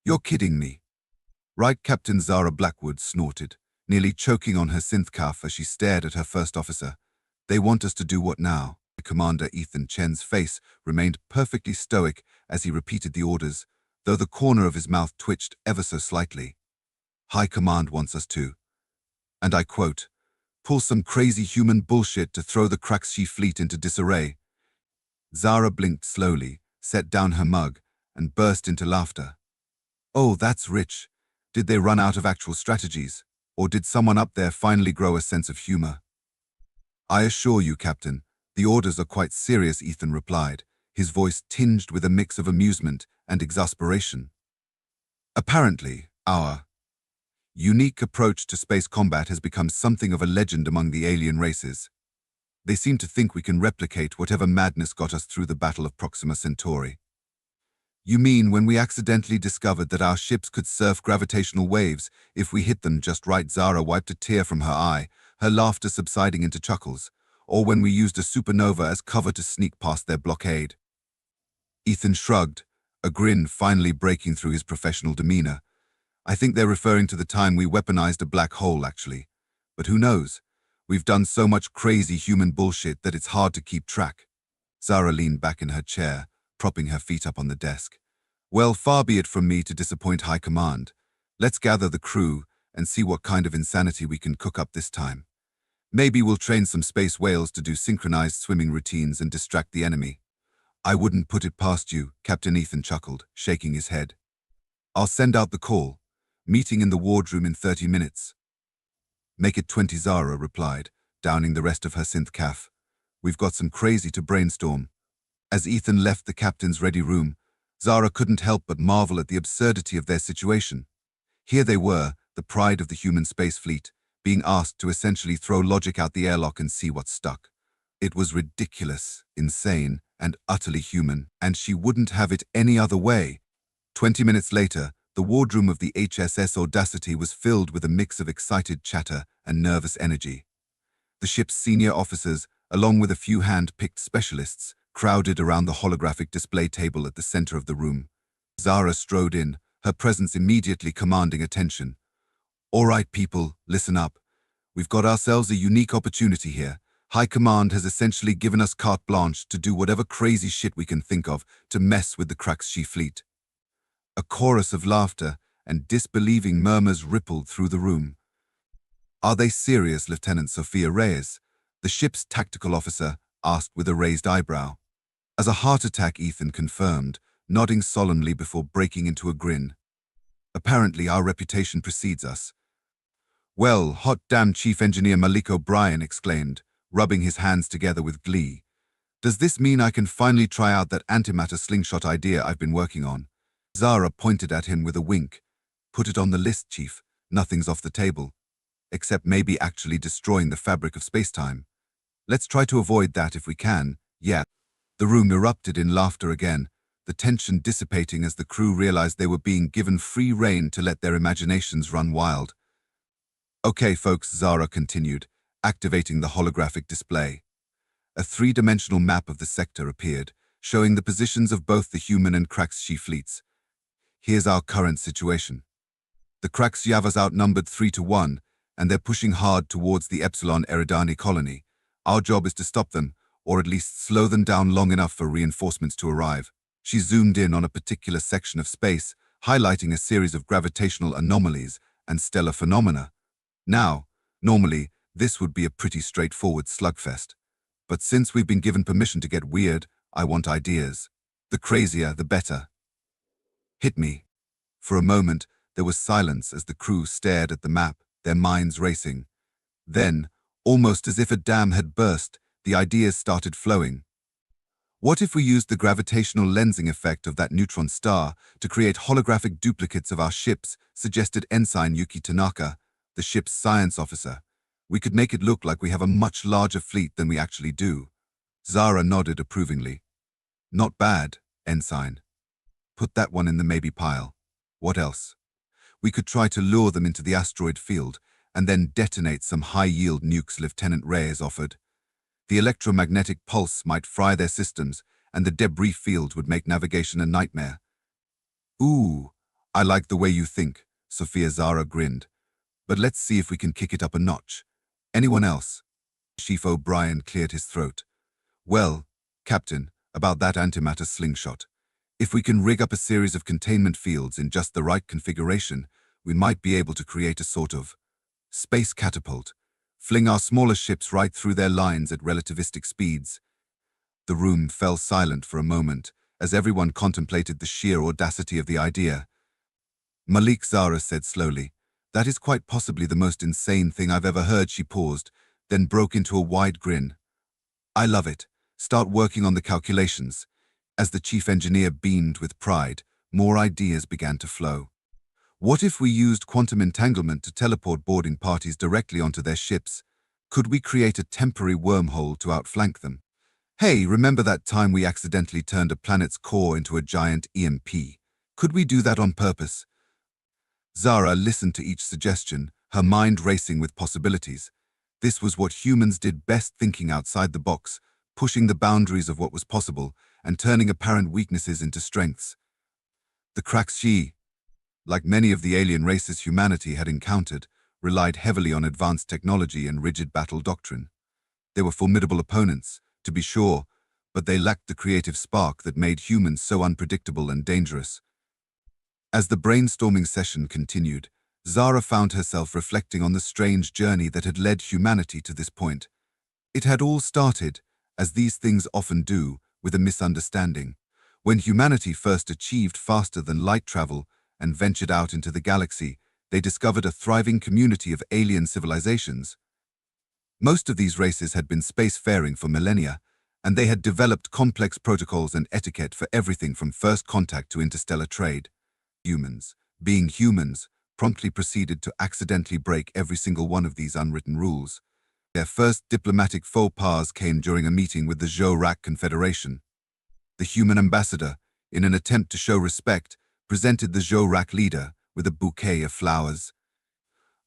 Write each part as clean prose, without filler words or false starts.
You're kidding me. Right, Captain Zara Blackwood snorted, nearly choking on her synth cuff as she stared at her first officer. They want us to do what now? Commander Ethan Chen's face remained perfectly stoic as he repeated the orders, though the corner of his mouth twitched ever so slightly. High Command wants us to, and I quote, pull some crazy human bullshit to throw the Craxshi fleet into disarray. Zara blinked slowly, set down her mug, and burst into laughter. Oh, that's rich. Did they run out of actual strategies? Or did someone up there finally grow a sense of humor? I assure you, Captain, the orders are quite serious, Ethan replied, his voice tinged with a mix of amusement and exasperation. Apparently, our unique approach to space combat has become something of a legend among the alien races. They seem to think we can replicate whatever madness got us through the Battle of Proxima Centauri. You mean when we accidentally discovered that our ships could surf gravitational waves if we hit them just right? Zara wiped a tear from her eye, her laughter subsiding into chuckles, or when we used a supernova as cover to sneak past their blockade. Ethan shrugged, a grin finally breaking through his professional demeanor. I think they're referring to the time we weaponized a black hole, actually. But who knows? We've done so much crazy human bullshit that it's hard to keep track. Zara leaned back in her chair, propping her feet up on the desk. Well, far be it from me to disappoint High Command. Let's gather the crew and see what kind of insanity we can cook up this time. Maybe we'll train some space whales to do synchronized swimming routines and distract the enemy. I wouldn't put it past you, Captain Ethan chuckled, shaking his head. I'll send out the call. Meeting in the wardroom in 30 minutes. Make it 20, Zara replied, downing the rest of her synth caf. We've got some crazy to brainstorm. As Ethan left the captain's ready room, Zara couldn't help but marvel at the absurdity of their situation. Here they were, the pride of the human space fleet, being asked to essentially throw logic out the airlock and see what stuck. It was ridiculous, insane, and utterly human, and she wouldn't have it any other way. 20 minutes later, the wardroom of the HSS Audacity was filled with a mix of excited chatter and nervous energy. The ship's senior officers, along with a few hand-picked specialists, crowded around the holographic display table at the center of the room. Zara strode in, her presence immediately commanding attention. All right, people, listen up. We've got ourselves a unique opportunity here. High Command has essentially given us carte blanche to do whatever crazy shit we can think of to mess with the Craxshi fleet. A chorus of laughter and disbelieving murmurs rippled through the room. Are they serious, Lieutenant Sophia Reyes? The ship's tactical officer asked with a raised eyebrow. As a heart attack, Ethan confirmed, nodding solemnly before breaking into a grin. Apparently, our reputation precedes us. Well, hot damn, Chief Engineer Malik O'Brien exclaimed, rubbing his hands together with glee. Does this mean I can finally try out that antimatter slingshot idea I've been working on? Zara pointed at him with a wink. Put it on the list, Chief. Nothing's off the table. Except maybe actually destroying the fabric of space-time. Let's try to avoid that if we can. Yeah. The room erupted in laughter again, the tension dissipating as the crew realized they were being given free rein to let their imaginations run wild. Okay, folks, Zara continued, activating the holographic display. A three-dimensional map of the sector appeared, showing the positions of both the human and Craxshi fleets. Here's our current situation. The Craxyavas outnumbered 3-1, and they're pushing hard towards the Epsilon Eridani colony. Our job is to stop them, or at least slow them down long enough for reinforcements to arrive. She zoomed in on a particular section of space, highlighting a series of gravitational anomalies and stellar phenomena. Now, normally, this would be a pretty straightforward slugfest. But since we've been given permission to get weird, I want ideas. The crazier, the better. Hit me. For a moment, there was silence as the crew stared at the map, their minds racing. Then, almost as if a dam had burst, the ideas started flowing. What if we used the gravitational lensing effect of that neutron star to create holographic duplicates of our ships, suggested Ensign Yuki Tanaka, the ship's science officer. We could make it look like we have a much larger fleet than we actually do. Zara nodded approvingly. Not bad, Ensign. Put that one in the maybe pile. What else? We could try to lure them into the asteroid field and then detonate some high-yield nukes, Lieutenant Reyes offered. The electromagnetic pulse might fry their systems, and the debris field would make navigation a nightmare. Ooh, I like the way you think, Sophia. Zara grinned. But let's see if we can kick it up a notch. Anyone else? Chief O'Brien cleared his throat. Well, Captain, about that antimatter slingshot. If we can rig up a series of containment fields in just the right configuration, we might be able to create a sort of space catapult, fling our smaller ships right through their lines at relativistic speeds. The room fell silent for a moment as everyone contemplated the sheer audacity of the idea. Malik, Zara said slowly, "That is quite possibly the most insane thing I've ever heard." She paused, then broke into a wide grin. "I love it. Start working on the calculations." As the chief engineer beamed with pride, more ideas began to flow. What if we used quantum entanglement to teleport boarding parties directly onto their ships? Could we create a temporary wormhole to outflank them? Hey, remember that time we accidentally turned a planet's core into a giant EMP? Could we do that on purpose? Zara listened to each suggestion, her mind racing with possibilities. This was what humans did best, thinking outside the box, pushing the boundaries of what was possible, and turning apparent weaknesses into strengths. The Kraxi, like many of the alien races humanity had encountered, relied heavily on advanced technology and rigid battle doctrine. They were formidable opponents, to be sure, but they lacked the creative spark that made humans so unpredictable and dangerous. As the brainstorming session continued, Zara found herself reflecting on the strange journey that had led humanity to this point. It had all started, as these things often do, with a misunderstanding. When humanity first achieved faster than light travel and ventured out into the galaxy, they discovered a thriving community of alien civilizations. Most of these races had been spacefaring for millennia, and they had developed complex protocols and etiquette for everything from first contact to interstellar trade. Humans, being humans, promptly proceeded to accidentally break every single one of these unwritten rules. Their first diplomatic faux pas came during a meeting with the Zho-Rak Confederation. The human ambassador, in an attempt to show respect, presented the Zho-Rak leader with a bouquet of flowers.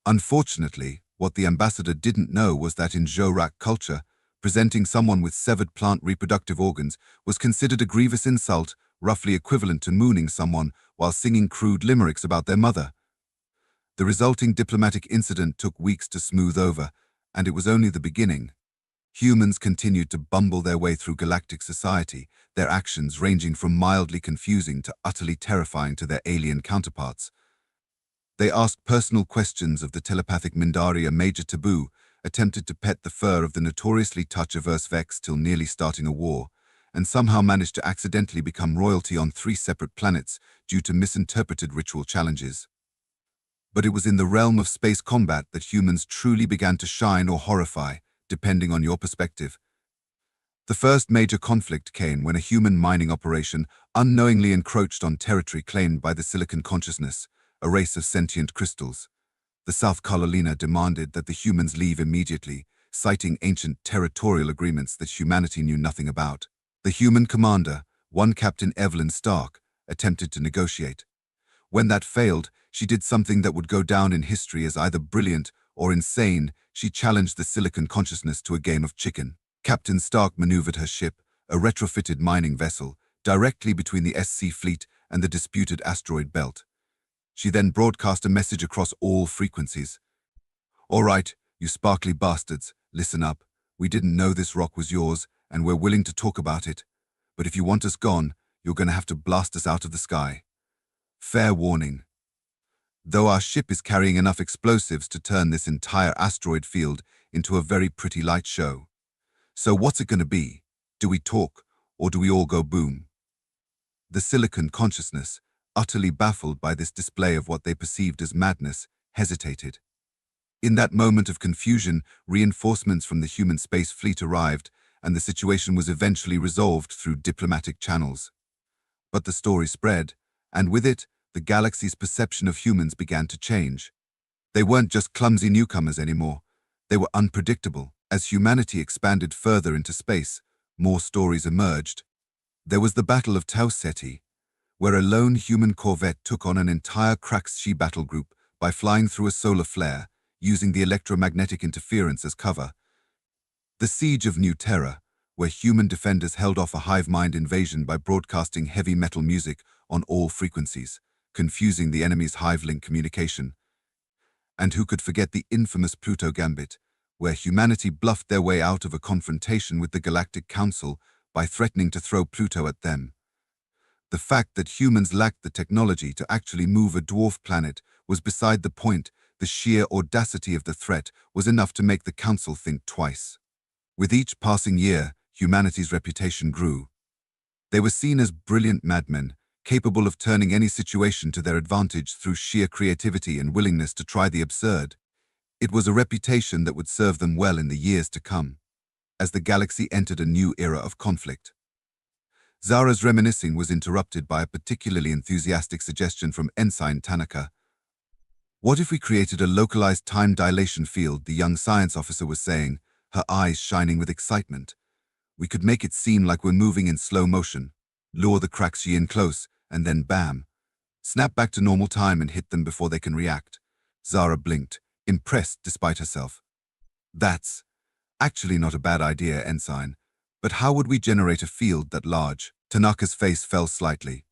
Unfortunately, what the ambassador didn't know was that in Zho-Rak culture, presenting someone with severed plant reproductive organs was considered a grievous insult, roughly equivalent to mooning someone while singing crude limericks about their mother. The resulting diplomatic incident took weeks to smooth over, and it was only the beginning. Humans continued to bumble their way through galactic society, their actions ranging from mildly confusing to utterly terrifying to their alien counterparts. They asked personal questions of the telepathic Mindaria Major Taboo, attempted to pet the fur of the notoriously touch-averse Vex till nearly starting a war, and somehow managed to accidentally become royalty on 3 separate planets due to misinterpreted ritual challenges. But it was in the realm of space combat that humans truly began to shine or horrify, depending on your perspective. The first major conflict came when a human mining operation unknowingly encroached on territory claimed by the Silicon Consciousness, a race of sentient crystals. The South Carolina demanded that the humans leave immediately, citing ancient territorial agreements that humanity knew nothing about. The human commander, one Captain Evelyn Stark, attempted to negotiate. When that failed, she did something that would go down in history as either brilliant or insane. She challenged the Silicon Consciousness to a game of chicken. Captain Stark maneuvered her ship, a retrofitted mining vessel, directly between the SC fleet and the disputed asteroid belt. She then broadcast a message across all frequencies. "All right, you sparkly bastards, listen up. We didn't know this rock was yours, and we're willing to talk about it. But if you want us gone, you're going to have to blast us out of the sky. Fair warning. Though our ship is carrying enough explosives to turn this entire asteroid field into a very pretty light show. So what's it going to be? Do we talk, or do we all go boom?" The Silicon Consciousness, utterly baffled by this display of what they perceived as madness, hesitated. In that moment of confusion, reinforcements from the human space fleet arrived, and the situation was eventually resolved through diplomatic channels. But the story spread, and with it, the galaxy's perception of humans began to change. They weren't just clumsy newcomers anymore. They were unpredictable. As humanity expanded further into space, more stories emerged. There was the Battle of Tau Ceti, where a lone human corvette took on an entire Kraxi battle group by flying through a solar flare, using the electromagnetic interference as cover. The Siege of New Terra, where human defenders held off a hive mind invasion by broadcasting heavy metal music on all frequencies. confusing the enemy's hive-link communication. And who could forget the infamous Pluto Gambit, where humanity bluffed their way out of a confrontation with the Galactic Council by threatening to throw Pluto at them. The fact that humans lacked the technology to actually move a dwarf planet was beside the point. The sheer audacity of the threat was enough to make the Council think twice. With each passing year, humanity's reputation grew. They were seen as brilliant madmen, capable of turning any situation to their advantage through sheer creativity and willingness to try the absurd. It was a reputation that would serve them well in the years to come, as the galaxy entered a new era of conflict. Zara's reminiscing was interrupted by a particularly enthusiastic suggestion from Ensign Tanaka. What if we created a localized time dilation field, the young science officer was saying, her eyes shining with excitement. We could make it seem like we're moving in slow motion, lure the Kraxi in close, and then bam, snap back to normal time and hit them before they can react. Zara blinked, impressed despite herself. That's actually not a bad idea, Ensign. But how would we generate a field that large? Tanaka's face fell slightly.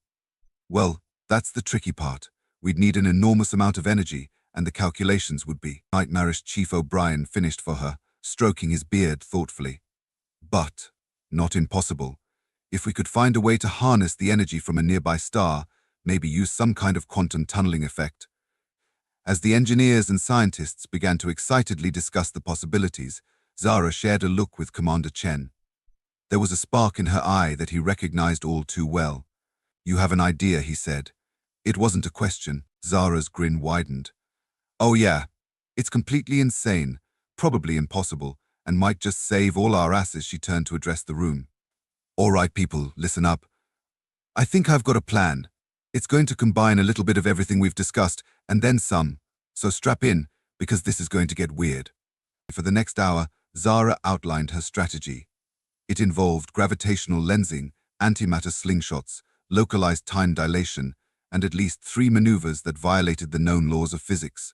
Well, that's the tricky part. We'd need an enormous amount of energy, and the calculations would be. Nightmarish Chief O'Brien finished for her, stroking his beard thoughtfully. But not impossible. If we could find a way to harness the energy from a nearby star, maybe use some kind of quantum tunneling effect. As the engineers and scientists began to excitedly discuss the possibilities, Zara shared a look with Commander Chen. There was a spark in her eye that he recognized all too well. You have an idea, he said. It wasn't a question. Zara's grin widened. Oh yeah, it's completely insane, probably impossible, and might just save all our asses. She turned to address the room. All right, people, listen up. I think I've got a plan. It's going to combine a little bit of everything we've discussed, and then some. So strap in, because this is going to get weird. For the next hour, Zara outlined her strategy. It involved gravitational lensing, antimatter slingshots, localized time dilation, and at least 3 maneuvers that violated the known laws of physics.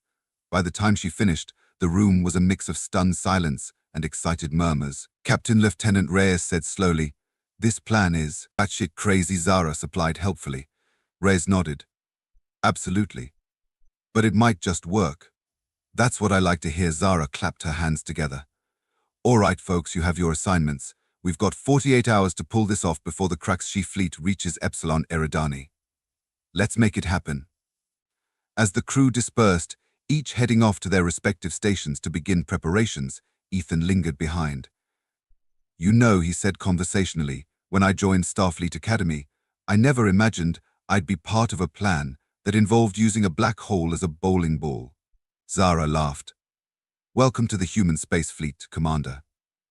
By the time she finished, the room was a mix of stunned silence and excited murmurs. Captain Lieutenant Reyes said slowly, "This plan is batshit crazy," Zara supplied helpfully. Reyes nodded. "Absolutely. But it might just work." "That's what I like to hear." Zara clapped her hands together. "All right, folks, you have your assignments. We've got 48 hours to pull this off before the Kraxi fleet reaches Epsilon Eridani. Let's make it happen." As the crew dispersed, each heading off to their respective stations to begin preparations, Ethan lingered behind. "You know," he said conversationally, "when I joined Starfleet Academy, I never imagined I'd be part of a plan that involved using a black hole as a bowling ball." Zara laughed. "Welcome to the human space fleet, Commander,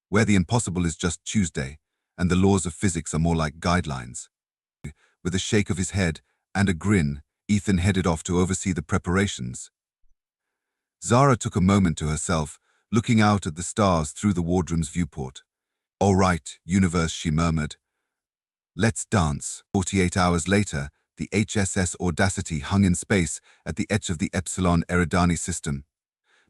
where the impossible is just Tuesday, and the laws of physics are more like guidelines." With a shake of his head and a grin, Ethan headed off to oversee the preparations. Zara took a moment to herself, looking out at the stars through the wardroom's viewport. "All right, universe," she murmured. "Let's dance." 48 hours later, the HSS Audacity hung in space at the edge of the Epsilon Eridani system.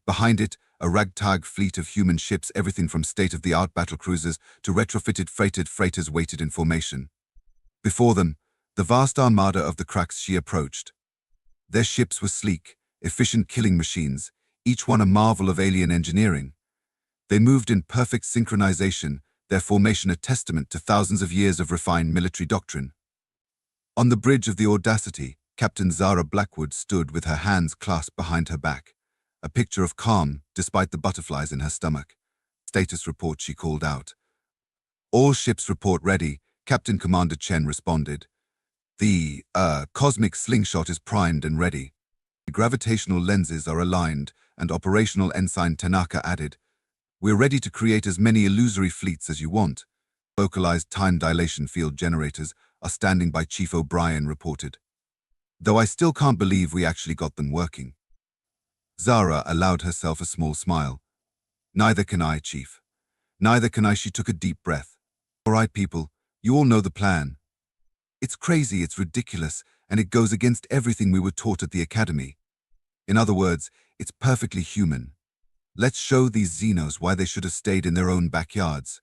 Behind it, a ragtag fleet of human ships, everything from state-of-the-art battlecruisers to retrofitted freighters waited in formation. Before them, the vast armada of the Kraxi approached. Their ships were sleek, efficient killing machines, each one a marvel of alien engineering. They moved in perfect synchronization, their formation a testament to thousands of years of refined military doctrine. On the bridge of the Audacity, Captain Zara Blackwood stood with her hands clasped behind her back, a picture of calm despite the butterflies in her stomach. "Status report," she called out. "All ships report ready," Captain Commander Chen responded. The cosmic slingshot is primed and ready. The gravitational lenses are aligned," and operational Ensign Tanaka added, "We're ready to create as many illusory fleets as you want." "Localized time dilation field generators are standing by," Chief O'Brien reported. "Though I still can't believe we actually got them working." Zara allowed herself a small smile. "Neither can I, Chief. Neither can I." She took a deep breath. "All right, people, you all know the plan. It's crazy, it's ridiculous, and it goes against everything we were taught at the Academy. In other words, it's perfectly human. Let's show these Xenos why they should have stayed in their own backyards."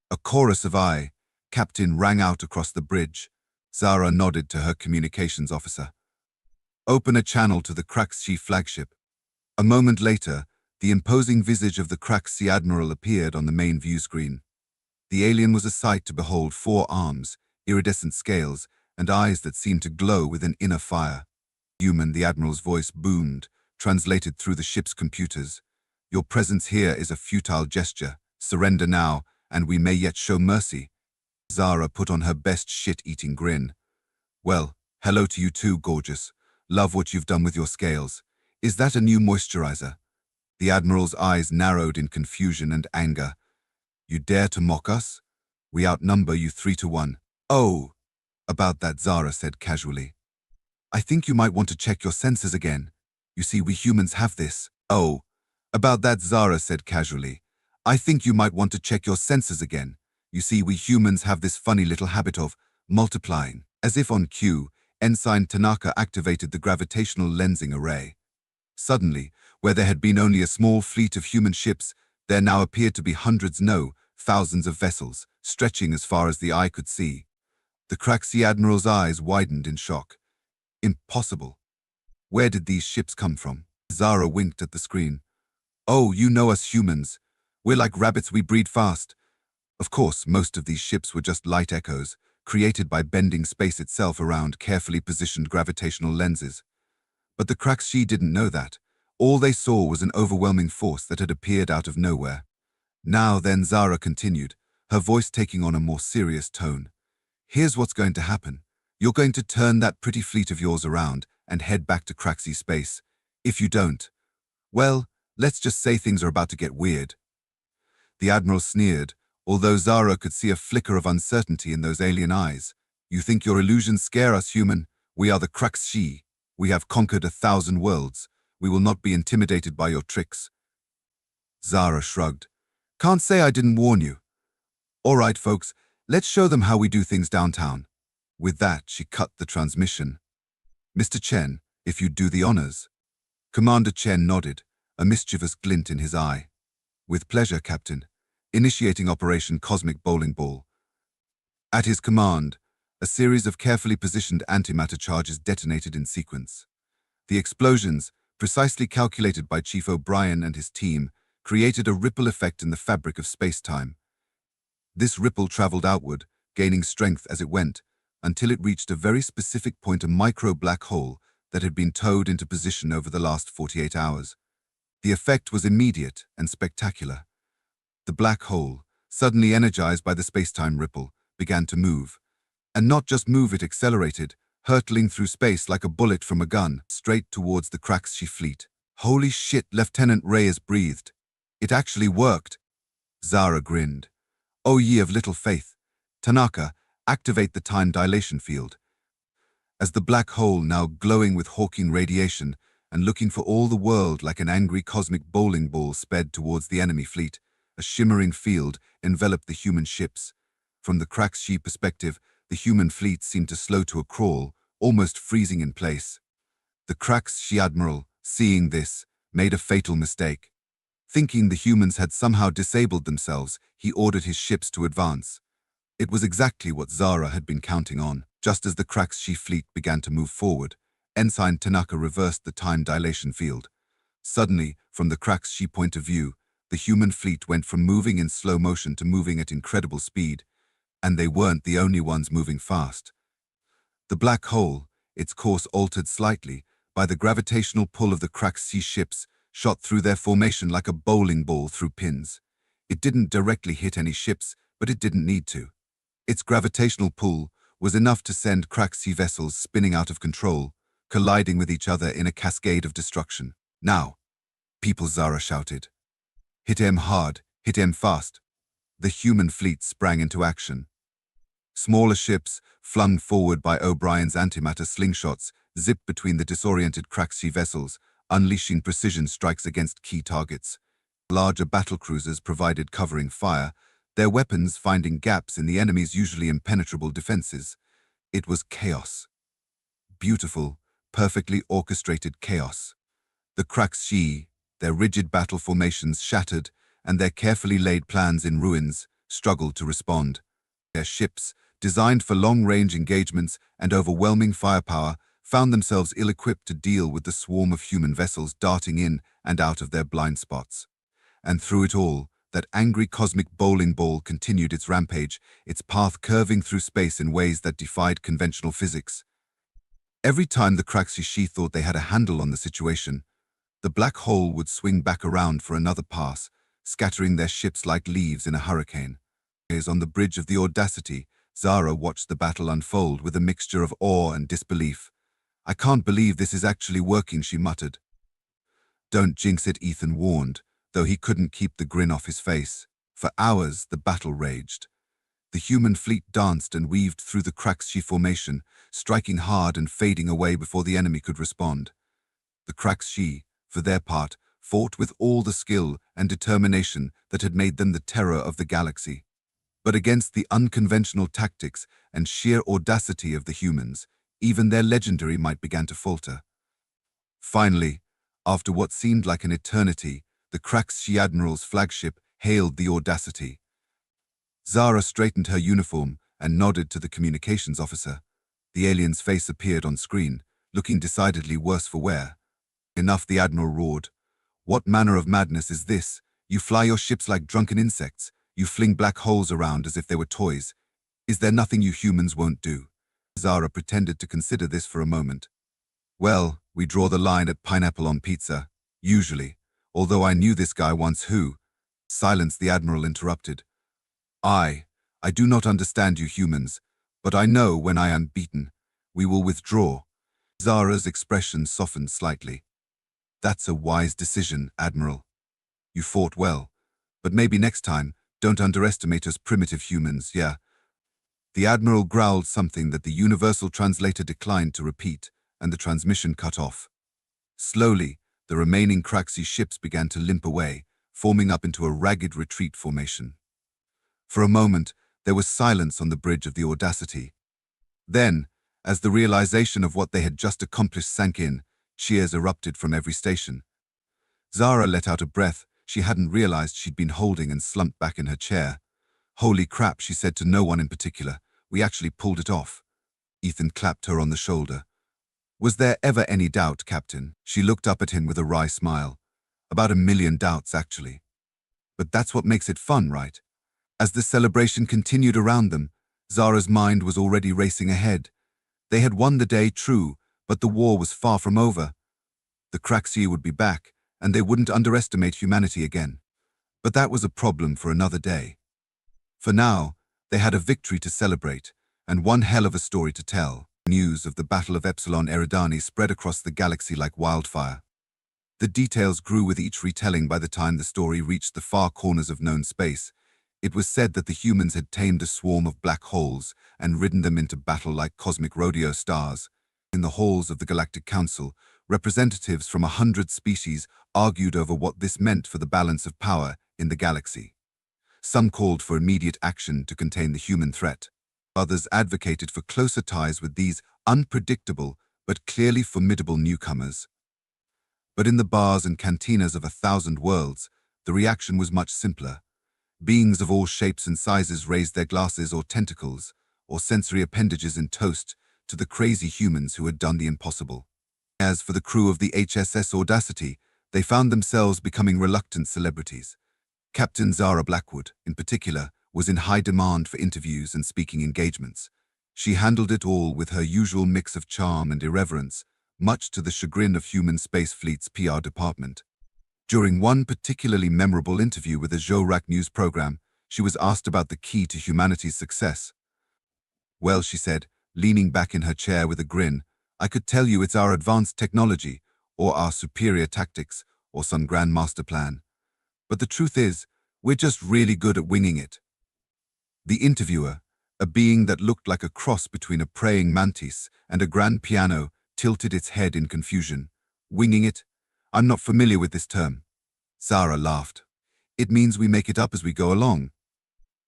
A chorus of "Aye, Captain" rang out across the bridge. Zara nodded to her communications officer. Open a channel to the Kraxi flagship. A moment later, the imposing visage of the Kraxi admiral appeared on the main view screen. The alien was a sight to behold: 4 arms, iridescent scales, and eyes that seemed to glow with an inner fire. Human, the admiral's voice boomed, translated through the ship's computers. Your presence here is a futile gesture. Surrender now, and we may yet show mercy. Zara put on her best shit-eating grin. Well, hello to you too, gorgeous. Love what you've done with your scales. Is that a new moisturizer? The admiral's eyes narrowed in confusion and anger. You dare to mock us? We outnumber you 3-1. Oh, about that, Zara said casually. I think you might want to check your senses again. You see, we humans have this. Oh, about that, Zara said casually. I think you might want to check your senses again. You see, we humans have this funny little habit of multiplying. As if on cue, Ensign Tanaka activated the gravitational lensing array. Suddenly, where there had been only a small fleet of human ships, there now appeared to be hundreds, no, thousands of vessels, stretching as far as the eye could see. The Kraxi admiral's eyes widened in shock. Impossible. Where did these ships come from? Zara winked at the screen. Oh, you know us humans. We're like rabbits, we breed fast. Of course, most of these ships were just light echoes, created by bending space itself around carefully positioned gravitational lenses. But the Kraxi didn't know that. All they saw was an overwhelming force that had appeared out of nowhere. Now then, Zara continued, her voice taking on a more serious tone. Here's what's going to happen. You're going to turn that pretty fleet of yours around and head back to Kraxi space. If you don't, well, let's just say things are about to get weird. The admiral sneered, although Zara could see a flicker of uncertainty in those alien eyes. You think your illusions scare us, human? We are the Kraxi. We have conquered 1,000 worlds. We will not be intimidated by your tricks. Zara shrugged. Can't say I didn't warn you. All right, folks, let's show them how we do things downtown. With that, she cut the transmission. Mr. Chen, if you'd do the honors. Commander Chen nodded, a mischievous glint in his eye. With pleasure, Captain. Initiating Operation Cosmic Bowling Ball. At his command, a series of carefully positioned antimatter charges detonated in sequence. The explosions, precisely calculated by Chief O'Brien and his team, created a ripple effect in the fabric of space-time. This ripple traveled outward, gaining strength as it went, until it reached a very specific point, a micro-black hole that had been towed into position over the last 48 hours. The effect was immediate and spectacular. The black hole, suddenly energized by the space-time ripple, began to move. And not just move, it accelerated, hurtling through space like a bullet from a gun, straight towards the Kraxi fleet. Holy shit, Lieutenant Reyes breathed. It actually worked. Zara grinned. Oh, ye of little faith. Tanaka, activate the time dilation field. As the black hole, now glowing with Hawking radiation and looking for all the world like an angry cosmic bowling ball, sped towards the enemy fleet, a shimmering field enveloped the human ships. From the Kraxi perspective, the human fleet seemed to slow to a crawl, almost freezing in place. The Kraxi admiral, seeing this, made a fatal mistake. Thinking the humans had somehow disabled themselves, he ordered his ships to advance. It was exactly what Zara had been counting on. Just as the Kraxi fleet began to move forward, Ensign Tanaka reversed the time dilation field. Suddenly, from the Kraxi point of view, the human fleet went from moving in slow motion to moving at incredible speed, and they weren't the only ones moving fast. The black hole, its course altered slightly by the gravitational pull of the Kraxi ships, shot through their formation like a bowling ball through pins. It didn't directly hit any ships, but it didn't need to. Its gravitational pull was enough to send Kraxi vessels spinning out of control, colliding with each other in a cascade of destruction. Now, people, Zara shouted. Hit him hard, hit him fast. The human fleet sprang into action. Smaller ships, flung forward by O'Brien's antimatter slingshots, zipped between the disoriented Kraxi vessels, unleashing precision strikes against key targets. Larger battlecruisers provided covering fire, their weapons finding gaps in the enemy's usually impenetrable defenses. It was chaos. Beautiful, perfectly orchestrated chaos. The Kraxi, their rigid battle formations shattered and their carefully laid plans in ruins, struggled to respond. Their ships, designed for long-range engagements and overwhelming firepower, found themselves ill-equipped to deal with the swarm of human vessels darting in and out of their blind spots. And through it all, that angry cosmic bowling ball continued its rampage, its path curving through space in ways that defied conventional physics. Every time the Craxi thought they had a handle on the situation, the black hole would swing back around for another pass, scattering their ships like leaves in a hurricane. As on the bridge of the Audacity, Zara watched the battle unfold with a mixture of awe and disbelief. "I can't believe this is actually working," she muttered. "Don't jinx it," Ethan warned, though he couldn't keep the grin off his face. For hours, the battle raged. The human fleet danced and weaved through the Craxi formation, striking hard and fading away before the enemy could respond. The Craxi, for their part, fought with all the skill and determination that had made them the terror of the galaxy. But against the unconventional tactics and sheer audacity of the humans, even their legendary might began to falter. Finally, after what seemed like an eternity, the Craxi Admiral's flagship hailed the Audacity. Zara straightened her uniform and nodded to the communications officer. The alien's face appeared on screen, looking decidedly worse for wear. "Enough," the Admiral roared. "What manner of madness is this? You fly your ships like drunken insects. You fling black holes around as if they were toys. Is there nothing you humans won't do?" Zara pretended to consider this for a moment. "Well, we draw the line at pineapple on pizza, usually, although I knew this guy once who—" Silence, the Admiral interrupted. I do not understand you humans, but I know when I am beaten, we will withdraw." Zara's expression softened slightly. "That's a wise decision, Admiral. You fought well, but maybe next time, don't underestimate us primitive humans, yeah?" The Admiral growled something that the universal translator declined to repeat, and the transmission cut off. Slowly, the remaining Craxi ships began to limp away, forming up into a ragged retreat formation. For a moment, there was silence on the bridge of the Audacity. Then, as the realization of what they had just accomplished sank in, cheers erupted from every station. Zara let out a breath she hadn't realized she'd been holding and slumped back in her chair. "Holy crap," she said to no one in particular. "We actually pulled it off." Ethan clapped her on the shoulder. "Was there ever any doubt, Captain?" She looked up at him with a wry smile. "About 1,000,000 doubts, actually. But that's what makes it fun, right?" As the celebration continued around them, Zara's mind was already racing ahead. They had won the day, true, but the war was far from over. The Craxi would be back, and they wouldn't underestimate humanity again. But that was a problem for another day. For now, they had a victory to celebrate, and one hell of a story to tell. News of the Battle of Epsilon Eridani spread across the galaxy like wildfire. The details grew with each retelling. By the time the story reached the far corners of known space, it was said that the humans had tamed a swarm of black holes and ridden them into battle like cosmic rodeo stars. In the halls of the Galactic Council, representatives from 100 species argued over what this meant for the balance of power in the galaxy. Some called for immediate action to contain the human threat. Others advocated for closer ties with these unpredictable but clearly formidable newcomers. But in the bars and cantinas of 1,000 worlds, the reaction was much simpler. Beings of all shapes and sizes raised their glasses or tentacles, or sensory appendages in toast, to the crazy humans who had done the impossible. As for the crew of the HSS Audacity, they found themselves becoming reluctant celebrities. Captain Zara Blackwood, in particular, was in high demand for interviews and speaking engagements. She handled it all with her usual mix of charm and irreverence, much to the chagrin of Human Space Fleet's PR department. During one particularly memorable interview with a Zorak news program, she was asked about the key to humanity's success. "Well," she said, leaning back in her chair with a grin, "I could tell you it's our advanced technology, or our superior tactics, or some grand master plan. But the truth is, we're just really good at winging it." The interviewer, a being that looked like a cross between a praying mantis and a grand piano, tilted its head in confusion. "Winging it? I'm not familiar with this term." Zara laughed. "It means we make it up as we go along.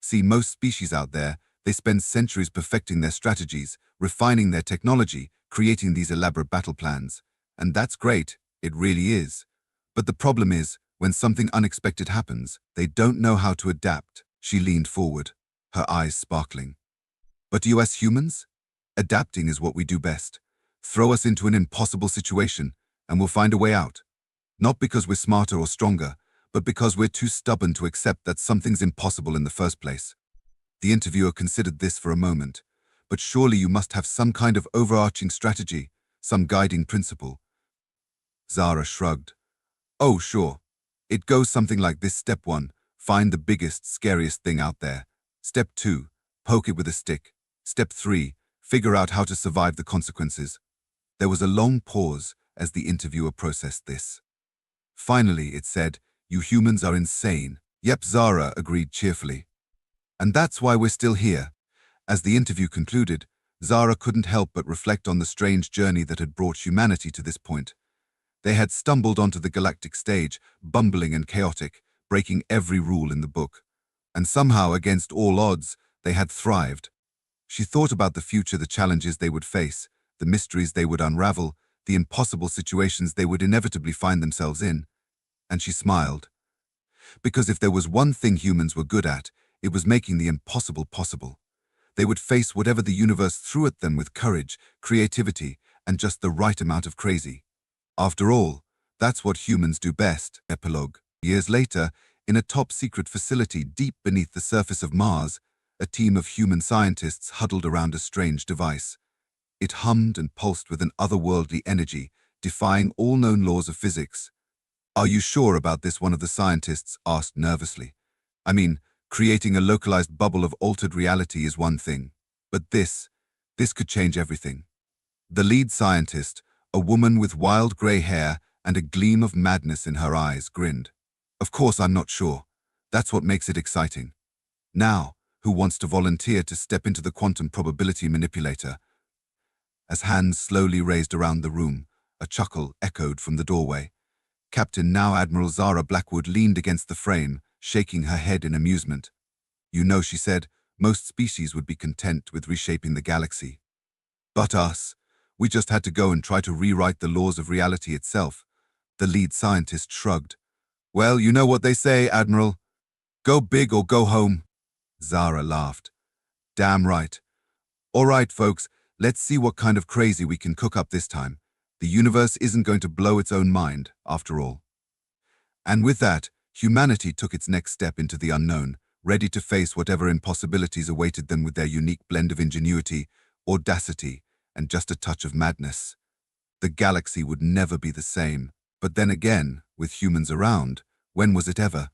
See, most species out there, they spend centuries perfecting their strategies, refining their technology, creating these elaborate battle plans. And that's great, it really is. But the problem is, when something unexpected happens, they don't know how to adapt." She leaned forward, her eyes sparkling. "But you as humans? Adapting is what we do best. Throw us into an impossible situation, and we'll find a way out. Not because we're smarter or stronger, but because we're too stubborn to accept that something's impossible in the first place. The interviewer considered this for a moment. But surely you must have some kind of overarching strategy, some guiding principle. Zara shrugged. Oh, sure. It goes something like this. Step 1, find the biggest, scariest thing out there. Step 2, poke it with a stick. Step 3, figure out how to survive the consequences. There was a long pause as the interviewer processed this. Finally, it said, "You humans are insane." Yep, Zara agreed cheerfully. "And that's why we're still here." As the interview concluded, Zara couldn't help but reflect on the strange journey that had brought humanity to this point. They had stumbled onto the galactic stage, bumbling and chaotic, breaking every rule in the book. And somehow, against all odds, they had thrived. She thought about the future, the challenges they would face, the mysteries they would unravel, the impossible situations they would inevitably find themselves in. And she smiled. Because if there was one thing humans were good at, it was making the impossible possible. They would face whatever the universe threw at them with courage, creativity, and just the right amount of crazy. After all, that's what humans do best. Epilogue. Years later, in a top-secret facility deep beneath the surface of Mars, a team of human scientists huddled around a strange device. It hummed and pulsed with an otherworldly energy, defying all known laws of physics. "Are you sure about this?" one of the scientists asked nervously. "I mean, creating a localized bubble of altered reality is one thing, but this could change everything." The lead scientist, a woman with wild gray hair and a gleam of madness in her eyes, grinned. "Of course I'm not sure. That's what makes it exciting. Now, who wants to volunteer to step into the quantum probability manipulator?" As hands slowly raised around the room, a chuckle echoed from the doorway. Captain, now Admiral Zara Blackwood, leaned against the frame, shaking her head in amusement. "You know," she said, "most species would be content with reshaping the galaxy. But us, we just had to go and try to rewrite the laws of reality itself." The lead scientist shrugged. "Well, you know what they say, Admiral. Go big or go home." Zara laughed. "Damn right. All right, folks, let's see what kind of crazy we can cook up this time. The universe isn't going to blow its own mind, after all." And with that, humanity took its next step into the unknown, ready to face whatever impossibilities awaited them with their unique blend of ingenuity, audacity, and just a touch of madness. The galaxy would never be the same. But then again, with humans around, when was it ever?